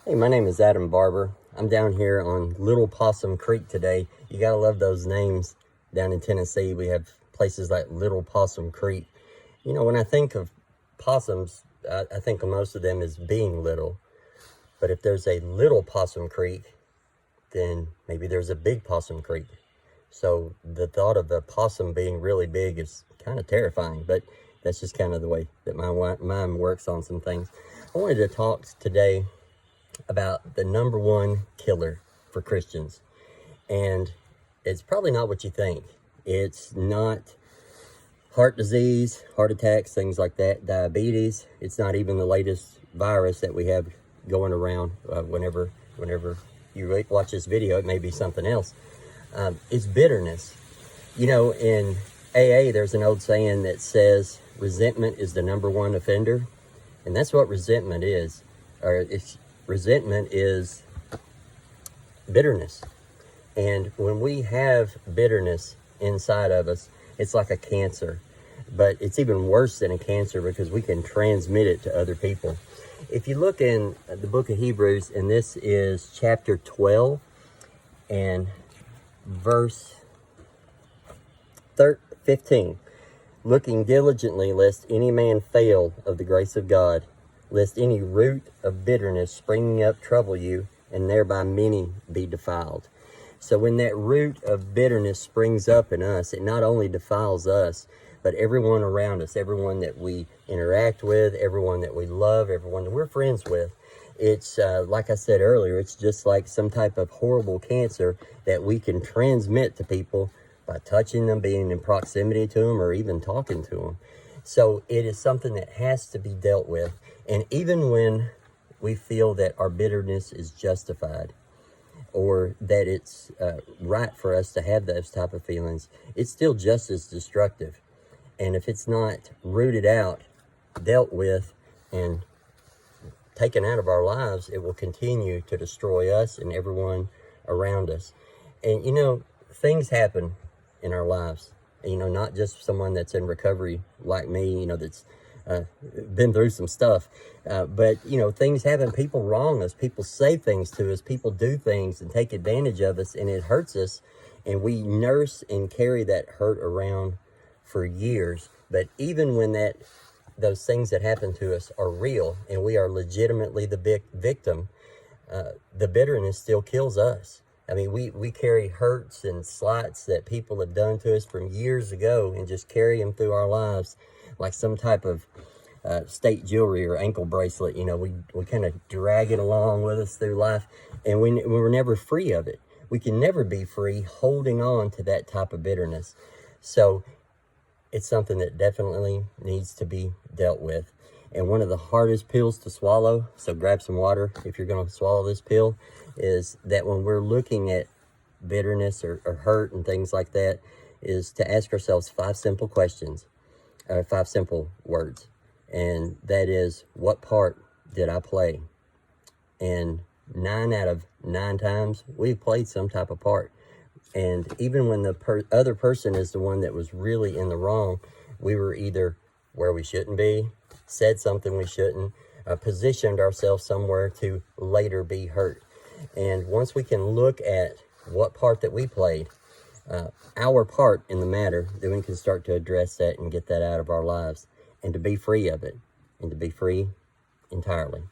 Hey, my name is Adam Barber. I'm down here on Little Possum Creek today. You gotta love those names down in Tennessee. We have places like Little Possum Creek. You know, when I think of possums, I think of most of them as being little. But if there's a Little Possum Creek, then maybe there's a Big Possum Creek. So the thought of a possum being really big is kind of terrifying, but that's just kind of the way that my mind works on some things. I wanted to talk today about the number one killer for Christians. And it's probably not what you think. It's not heart disease, heart attacks, things like that, diabetes. It's not even the latest virus that we have going around. Whenever you watch this video, it may be something else. It's bitterness. You know, in AA, there's an old saying that says resentment is the number one offender. And that's what resentment is. Resentment is bitterness. And when we have bitterness inside of us, it's like a cancer. But it's even worse than a cancer because we can transmit it to other people. If you look in the book of Hebrews, and this is chapter 12 and verse 15. Looking diligently lest any man fail of the grace of God, lest any root of bitterness springing up trouble you, and thereby many be defiled. So when that root of bitterness springs up in us, it not only defiles us, but everyone around us, everyone that we interact with, everyone that we love, everyone that we're friends with. It's, like I said earlier, it's just like some type of horrible cancer that we can transmit to people by touching them, being in proximity to them, or even talking to them. So it is something that has to be dealt with. And even when we feel that our bitterness is justified, or that it's right for us to have those type of feelings, it's still just as destructive. And if it's not rooted out, dealt with, and taken out of our lives, it will continue to destroy us and everyone around us. And you know, things happen in our lives. You know, not just someone that's in recovery like me, you know, that's been through some stuff. But, you know, things happen. People wrong us. People say things to us. People do things and take advantage of us, and it hurts us. And we nurse and carry that hurt around for years. But even when those things that happen to us are real and we are legitimately the victim, the bitterness still kills us. I mean, we carry hurts and slights that people have done to us from years ago and just carry them through our lives like some type of state jewelry or ankle bracelet. You know, we kind of drag it along with us through life, and we're never free of it. We can never be free holding on to that type of bitterness. So it's something that definitely needs to be dealt with. And one of the hardest pills to swallow, so grab some water if you're going to swallow this pill, is that when we're looking at bitterness or hurt and things like that, is to ask ourselves 5 simple questions, 5 simple words. And that is, what part did I play? And 9 out of 9 times, we've played some type of part. And even when the other person is the one that was really in the wrong, we were either where we shouldn't be, said something we shouldn't, positioned ourselves somewhere to later be hurt. And once we can look at what part that we played, our part in the matter, then we can start to address that and get that out of our lives and to be free of it and to be free entirely.